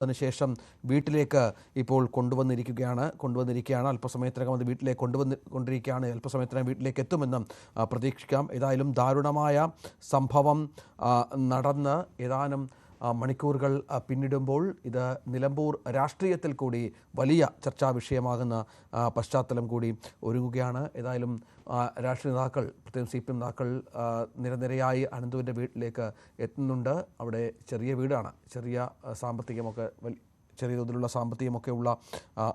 അതിനുശേഷം വീട്ടിലേക്ക് ഇപ്പോൾ കൊണ്ടുവന്നിരിക്കുകയാണ്. അല്പസമയത്തിനകം അത് വീട്ടിലേക്ക് കൊണ്ടിരിക്കുകയാണ്. അല്പസമയത്തിനകം വീട്ടിലേക്ക് എത്തുമെന്നും പ്രതീക്ഷിക്കാം. ഏതായാലും ദാരുണമായ സംഭവം നടന്ന് ഏതാനും മണിക്കൂറുകൾ പിന്നിടുമ്പോൾ ഇത് നിലമ്പൂർ രാഷ്ട്രീയത്തിൽ കൂടി വലിയ ചർച്ചാ വിഷയമാകുന്ന പശ്ചാത്തലം കൂടി ഒരുങ്ങുകയാണ്. ഏതായാലും രാഷ്ട്രീയ നേതാക്കൾ, പ്രത്യേകം CPM നേതാക്കൾ നിരനിരയായി അനന്തുവിൻ്റെ വീട്ടിലേക്ക് എത്തുന്നുണ്ട്. അവിടെ ചെറിയ വീടാണ്, ചെറിയ തോതിലുള്ള സാമ്പത്തികമൊക്കെ ഉള്ള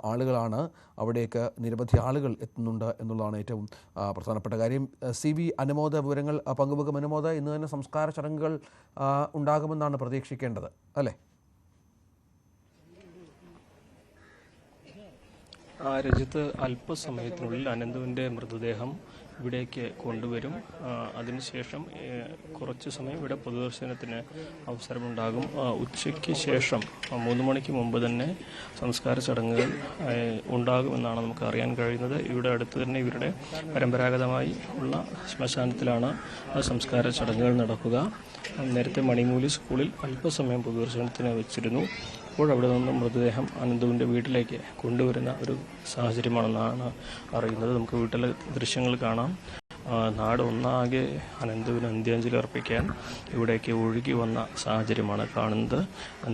ആളുകളാണ്. അവിടേക്ക് നിരവധി ആളുകൾ എത്തുന്നുണ്ട് എന്നുള്ളതാണ് ഏറ്റവും പ്രധാനപ്പെട്ട കാര്യം. CV അനുമോദ വിവരങ്ങൾ പങ്കുവെക്കും. അനുമോദ, ഇന്ന് തന്നെ സംസ്കാര ചടങ്ങുകൾ ഉണ്ടാകുമെന്നാണ് പ്രതീക്ഷിക്കേണ്ടത്, അല്ലേ? രജിത്ത്, അല്പസമയത്തിനുള്ളിൽ അനന്തുവിൻ്റെ മൃതദേഹം ഇവിടേക്ക് കൊണ്ടുവരും. അതിനുശേഷം കുറച്ച് സമയം ഇവിടെ പൊതുദർശനത്തിന് അവസരമുണ്ടാകും. ഉച്ചയ്ക്ക് ശേഷം 3 മണിക്ക് മുമ്പ് തന്നെ സംസ്കാര ചടങ്ങുകൾ ഉണ്ടാകുമെന്നാണ് നമുക്ക് അറിയാൻ കഴിയുന്നത്. ഇവിടെ അടുത്ത് തന്നെ ഇവരുടെ പരമ്പരാഗതമായി ഉള്ള ശ്മശാനത്തിലാണ് സംസ്കാര ചടങ്ങുകൾ നടക്കുക. നേരത്തെ മണിമൂലി സ്കൂളിൽ അല്പസമയം പൊതുദർശനത്തിന് വെച്ചിരുന്നു. ഇപ്പോൾ അവിടെ നിന്നും മൃതദേഹം അനന്തുവിൻ്റെ വീട്ടിലേക്ക് കൊണ്ടുവരുന്ന ഒരു സാഹചര്യമാണെന്നാണ് അറിയുന്നത്. നമുക്ക് വീട്ടിലെ ദൃശ്യങ്ങൾ കാണാം. നാട് ഒന്നാകെ അനന്തുവിന് അന്ത്യാഞ്ജലി അർപ്പിക്കാൻ ഇവിടേക്ക് ഒഴുകി വന്ന സാഹചര്യമാണ് കാണുന്നത്.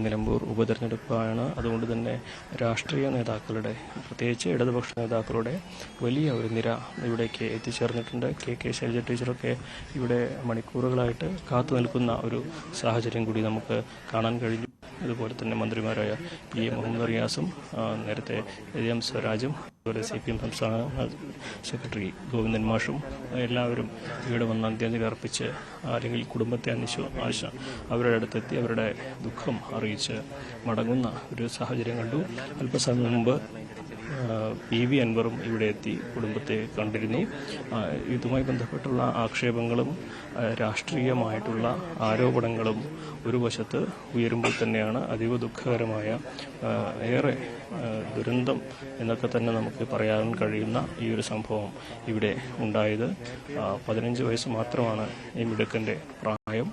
നിലമ്പൂർ ഉപതെരഞ്ഞെടുപ്പാണ്. അതുകൊണ്ട് തന്നെ രാഷ്ട്രീയ നേതാക്കളുടെ, പ്രത്യേകിച്ച് ഇടതുപക്ഷ നേതാക്കളുടെ വലിയ ഒരു നിര ഇവിടേക്ക് എത്തിച്ചേർന്നിട്ടുണ്ട്. KK ശൈലജ ടീച്ചറൊക്കെ ഇവിടെ മണിക്കൂറുകളായിട്ട് കാത്തു നിൽക്കുന്ന ഒരു സാഹചര്യം കൂടി നമുക്ക് കാണാൻ കഴിഞ്ഞു. അതുപോലെ തന്നെ മന്ത്രിമാരായ PA മുഹമ്മദ് റിയാസും നേരത്തെ M സ്വരാജും അതുപോലെ CPM സംസ്ഥാന സെക്രട്ടറി ഗോവിന്ദൻ മാഷും എല്ലാവരും ഇവിടെ വന്ന് അന്ത്യാഞ്ജലി അർപ്പിച്ച് അല്ലെങ്കിൽ കുടുംബത്തെ അവരുടെ അടുത്തെത്തി അവരുടെ ദുഃഖം അറിയിച്ച് മടങ്ങുന്ന ഒരു സാഹചര്യം കണ്ടു. അല്പസമയം മുമ്പ് PV അൻവറും ഇവിടെ എത്തി കുടുംബത്തെ കണ്ടിരുന്നു. ഇതുമായി ബന്ധപ്പെട്ടുള്ള ആക്ഷേപങ്ങളും രാഷ്ട്രീയമായിട്ടുള്ള ആരോപണങ്ങളും ഒരു വശത്ത് ഉയരുമ്പോൾ തന്നെയാണ് അതീവ ദുഃഖകരമായ, ഏറെ ദുരന്തം എന്നൊക്കെ തന്നെ നമുക്ക് പറയാൻ കഴിയുന്ന ഈ ഒരു സംഭവം ഇവിടെ ഉണ്ടായത്. 15 വയസ്സ് മാത്രമാണ് ഈ മിടുക്കൻ്റെ പ്രായം.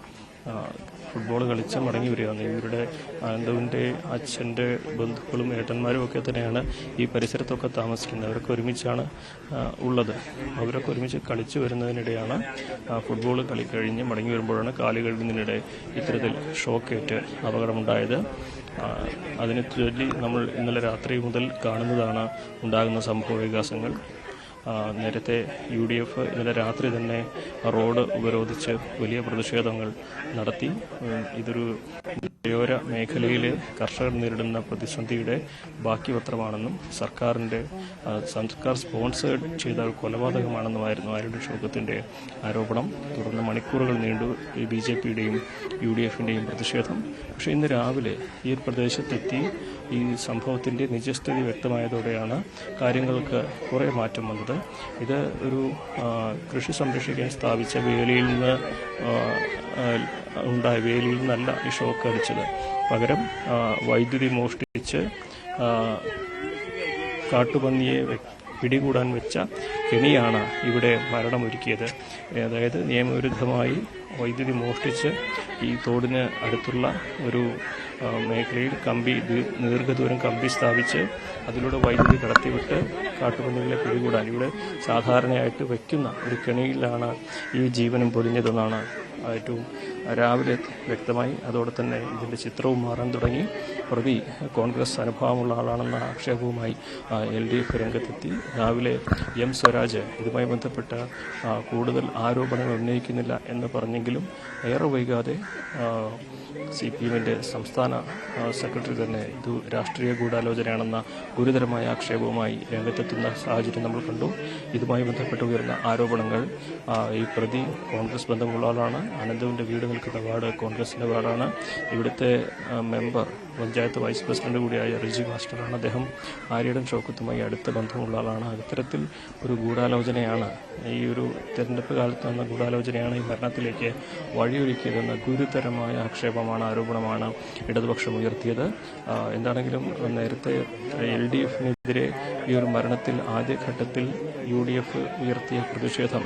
ഫുട്ബോൾ കളിച്ച് മടങ്ങി വരികയാണ്. ഇവരുടെ അനന്തുവിൻ്റെ അച്ഛൻ്റെ ബന്ധുക്കളും ഏട്ടന്മാരും ഒക്കെ തന്നെയാണ് ഈ പരിസരത്തൊക്കെ താമസിക്കുന്നത്. അവരൊക്കെ ഒരുമിച്ചാണ് ഉള്ളത്. അവരൊക്കെ ഒരുമിച്ച് കളിച്ചു വരുന്നതിനിടെയാണ് ഫുട്ബോൾ കളി കഴിഞ്ഞ് മടങ്ങി വരുമ്പോഴാണ് കാല് കഴുകുന്നതിനിടെ ഇത്തരത്തിൽ ഷോക്കേറ്റ് അപകടമുണ്ടായത്. അതിനെ ചൊല്ലി നമ്മൾ ഇന്നലെ രാത്രി മുതൽ കാണുന്നതാണ് ഉണ്ടാകുന്ന സംഭവ വികാസങ്ങൾ. നേരത്തെ UDF ഇന്നലെ രാത്രി തന്നെ റോഡ് ഉപരോധിച്ച് വലിയ പ്രതിഷേധങ്ങൾ നടത്തി. ഇതൊരു മലയോര മേഖലയിലെ കർഷകർ നേരിടുന്ന പ്രതിസന്ധിയുടെ ബാക്കി പത്രമാണെന്നും സർക്കാർ സ്പോൺസേഡ് ചെയ്ത കൊലപാതകമാണെന്നുമായിരുന്നു ആരുടെ ഷോക്കത്തിൻ്റെ ആരോപണം. തുടർന്ന് മണിക്കൂറുകൾ നീണ്ടു BJPയുടെയും UDFൻ്റെയും പ്രതിഷേധം. പക്ഷേ ഇന്ന് രാവിലെ ഈ പ്രദേശത്തെത്തി ഈ സംഭവത്തിൻ്റെ നിജസ്ഥിതി വ്യക്തമായതോടെയാണ് കാര്യങ്ങൾക്ക് കുറേ മാറ്റം വന്നത്. ഇത് ഒരു കൃഷി സംരക്ഷിക്കാൻ സ്ഥാപിച്ച വേലിയിൽ നിന്നല്ല ഈ ഷോക്ക് അടിച്ചത്. പകരം വൈദ്യുതി മോഷ്ടിച്ച് കാട്ടുപന്നിയെ പിടികൂടാൻ വെച്ച കെണിയാണ് ഇവിടെ മരണമൊരുക്കിയത്. അതായത് നിയമവിരുദ്ധമായി വൈദ്യുതി മോഷ്ടിച്ച് ഈ തോടിന് അടുത്തുള്ള ഒരു മേഖലയിൽ ദീർഘദൂരം കമ്പി സ്ഥാപിച്ച് അതിലൂടെ വൈദ്യുതി കടത്തിവിട്ട് കാട്ടുപന്നികളെ പിടികൂടാൻ ഇവിടെ സാധാരണയായിട്ട് വയ്ക്കുന്ന ഒരു കെണിയിലാണ് ഈ ജീവനും പൊലിഞ്ഞതെന്നാണ് ഏറ്റവും രാവിലെ വ്യക്തമായി. അതോടെ തന്നെ ഇതിൻ്റെ ചിത്രവും മാറാൻ തുടങ്ങി. പ്രതി കോൺഗ്രസ് അനുഭാവമുള്ള ആളാണെന്ന ആക്ഷേപവുമായി LDF രംഗത്തെത്തി. രാവിലെ M സ്വരാജ് ഇതുമായി ബന്ധപ്പെട്ട കൂടുതൽ ആരോപണങ്ങൾ ഉന്നയിക്കുന്നില്ല എന്ന് പറഞ്ഞെങ്കിലും ഏറെ വൈകാതെ CPMൻ്റെ സംസ്ഥാന സെക്രട്ടറി തന്നെ ഇത് രാഷ്ട്രീയ ഗൂഢാലോചനയാണെന്ന ഗുരുതരമായ ആക്ഷേപവുമായി രംഗത്തെത്തുന്ന സാഹചര്യം നമ്മൾ കണ്ടു. ഇതുമായി ബന്ധപ്പെട്ട് ഉയർന്ന ആരോപണങ്ങൾ, ഈ പ്രതി കോൺഗ്രസ് ബന്ധമുള്ള ആളാണ്. അനന്തുവിൻ്റെ വീട് നിൽക്കുന്ന വാർഡ് കോൺഗ്രസിൻ്റെ വാർഡാണ്. ഇവിടുത്തെ മെമ്പർ, പഞ്ചായത്ത് വൈസ് പ്രസിഡന്റ് കൂടിയായ റിജി മാസ്റ്ററാണ്. അദ്ദേഹം ആര്യടൻ ഷൗക്കത്തുമായി അടുത്ത ബന്ധമുള്ള ആളാണ്. ഇത്തരത്തിൽ ഒരു ഗൂഢാലോചനയാണ്, ഈ ഒരു തെരഞ്ഞെടുപ്പ് കാലത്ത് വന്ന ഗൂഢാലോചനയാണ് ഈ മരണത്തിലേക്ക് വഴിയൊരുക്കിയതെന്ന ഗുരുതരമായ ആക്ഷേപമാണ്, ആരോപണമാണ് ഇടതുപക്ഷം ഉയർത്തിയത്. എന്താണെങ്കിലും നേരത്തെ LDFനെതിരെ ഈ ഒരു മരണത്തിൽ ആദ്യഘട്ടത്തിൽ UDF ഉയർത്തിയ പ്രതിഷേധം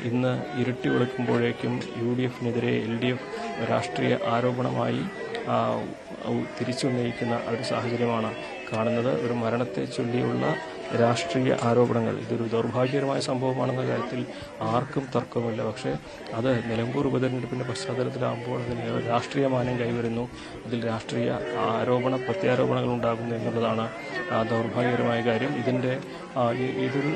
ഇന്ന് ഇരട്ടി വെളുക്കുമ്പോഴേക്കും UDFനെതിരെ LDF രാഷ്ട്രീയ ആരോപണമായി തിരിച്ചുന്നയിക്കുന്ന ഒരു സാഹചര്യമാണ് കാണുന്നത്. ഒരു മരണത്തെ ചൊല്ലിയുള്ള രാഷ്ട്രീയ ആരോപണങ്ങൾ ഇതൊരു ദൗർഭാഗ്യകരമായ സംഭവമാണെന്ന കാര്യത്തിൽ ആർക്കും തർക്കമില്ല. പക്ഷേ അത് നിലമ്പൂർ ഉപതെരഞ്ഞെടുപ്പിൻ്റെ പശ്ചാത്തലത്തിലാകുമ്പോൾ അതിന് രാഷ്ട്രീയ മാനം കൈവരുന്നു, അതിൽ രാഷ്ട്രീയ പ്രത്യാരോപണങ്ങൾ ഉണ്ടാകുന്നു എന്നുള്ളതാണ് ദൗർഭാഗ്യകരമായ കാര്യം. ഇതൊരു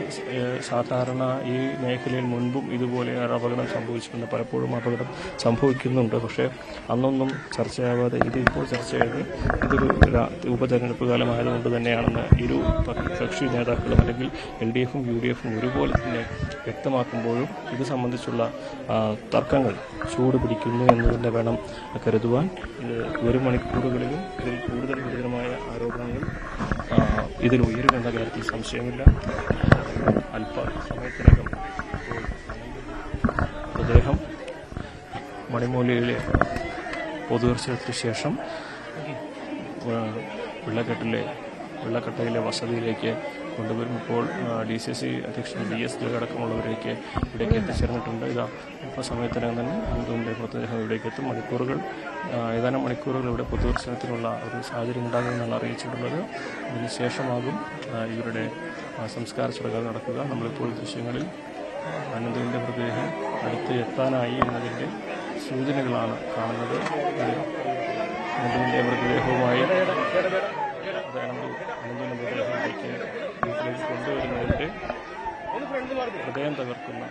സാധാരണ ഈ മേഖലയിൽ മുൻപും ഇതുപോലെ അപകടം സംഭവിച്ചിട്ടുണ്ട്, പലപ്പോഴും അപകടം സംഭവിക്കുന്നുണ്ട്. പക്ഷേ അന്നൊന്നും ചർച്ചയാവാതെ ഇതിപ്പോൾ ചർച്ചയായത് ഇതൊരു ഉപതെരഞ്ഞെടുപ്പ് കാലമായതുകൊണ്ട് തന്നെയാണെന്ന് ഇരു കക്ഷി നേതാക്കളും അല്ലെങ്കിൽ LDFും UDFും ഒരുപോലെ തന്നെ വ്യക്തമാക്കുമ്പോഴും ഇത് സംബന്ധിച്ചുള്ള തർക്കങ്ങൾ ചൂടുപിടിക്കുന്നു എന്ന് തന്നെ വേണം കരുതുവാൻ. വരും മണിക്കൂറുകളിലും ഇതിൽ കൂടുതൽ ഗുരുതരമായ ആരോപണങ്ങൾ ഇതിൽ ഉയരുമെന്ന കാര്യത്തിൽ സംശയമില്ല. അല്പസമയത്തിനകം അദ്ദേഹം മണിമൂലയിലെ പൊതുദർശനത്തിന് ശേഷം വെള്ളക്കട്ടയിലെ വസതിയിലേക്ക് കൊണ്ടുവരും. ഇപ്പോൾ DCC അധ്യക്ഷൻ DS അടക്കമുള്ളവരേക്ക് ഇവിടേക്ക് എത്തിച്ചേർന്നിട്ടുണ്ട്. അല്പസമയത്തിനകം തന്നെ അനന്തുവിൻ്റെ മൃതദേഹം ഇവിടേക്ക് എത്തും. ഏതാനും മണിക്കൂറുകൾ ഇവിടെ പൊതുദർശനത്തിനുള്ള ഒരു സാഹചര്യം ഉണ്ടാകുമെന്നാണ് അറിയിച്ചിട്ടുള്ളത്. അതിനുശേഷമാകും ഇവരുടെ സംസ്കാര ചടങ്ങുകൾ നടക്കുക. നമ്മളിപ്പോൾ ദൃശ്യങ്ങളിൽ അനന്തുവിൻ്റെ മൃതദേഹം അടുത്ത് എത്താനായി എന്നതിൻ്റെ സൂചനകളാണ് കാണുന്നത്. അനന്തുവിൻ്റെ മൃതദേഹവുമായി അനന്തുവിൻ്റെ മൃതദേഹത്തിലേക്ക് വീട്ടിലേക്ക് കൊണ്ടുവരുന്നതിൻ്റെ ഹൃദയം തകർക്കുന്ന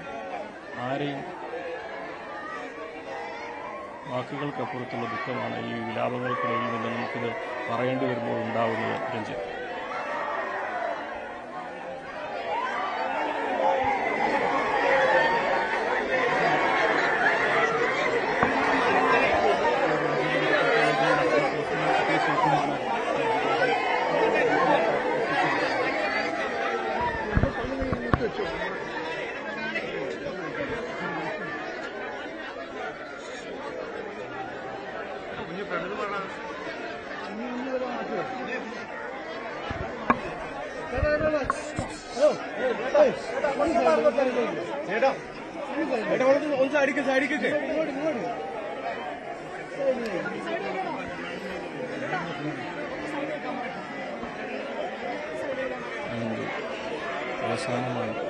ആരെയും വാക്കുകൾക്കപ്പുറത്തുള്ള ദുഃഖമാണ് ഈ വിലാപങ്ങൾക്കിടയിൽ നിന്ന് നമുക്കിത് പറയേണ്ടി വരുമ്പോൾ ഉണ്ടാവുന്നത്. രഞ്ജിത്ത്. അവസാനമായി